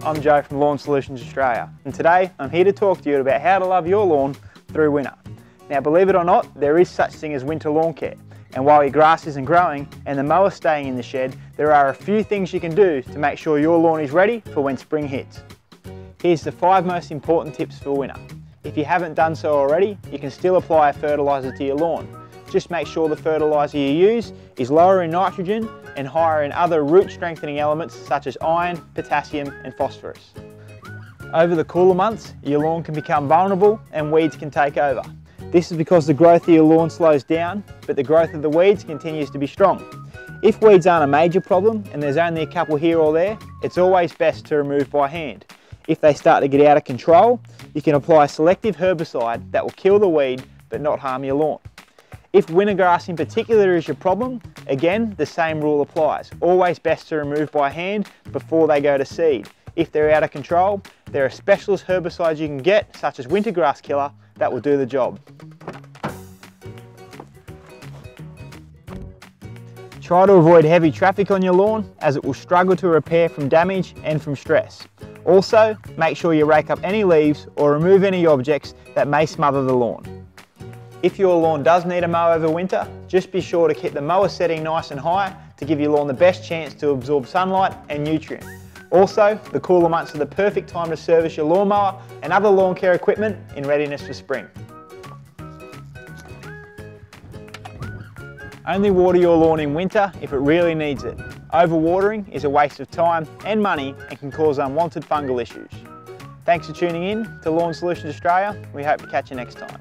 I'm Joe from Lawn Solutions Australia, and today I'm here to talk to you about how to love your lawn through winter. Now, believe it or not, there is such thing as winter lawn care, and while your grass isn't growing and the mower's staying in the shed, there are a few things you can do to make sure your lawn is ready for when spring hits. Here's the 5 most important tips for winter. If you haven't done so already, you can still apply a fertiliser to your lawn. Just make sure the fertiliser you use is lower in nitrogen and higher in other root strengthening elements such as iron, potassium and phosphorus. Over the cooler months, your lawn can become vulnerable and weeds can take over. This is because the growth of your lawn slows down, but the growth of the weeds continues to be strong. If weeds aren't a major problem and there's only a couple here or there, it's always best to remove by hand. If they start to get out of control, you can apply a selective herbicide that will kill the weed but not harm your lawn. If winter grass in particular is your problem, again, the same rule applies. Always best to remove by hand before they go to seed. If they're out of control, there are specialist herbicides you can get, such as winter grass killer, that will do the job. Try to avoid heavy traffic on your lawn, as it will struggle to repair from damage and from stress. Also, make sure you rake up any leaves or remove any objects that may smother the lawn. If your lawn does need a mow over winter, just be sure to keep the mower setting nice and high to give your lawn the best chance to absorb sunlight and nutrient. Also, the cooler months are the perfect time to service your lawnmower and other lawn care equipment in readiness for spring. Only water your lawn in winter if it really needs it. Overwatering is a waste of time and money and can cause unwanted fungal issues. Thanks for tuning in to Lawn Solutions Australia. We hope to catch you next time.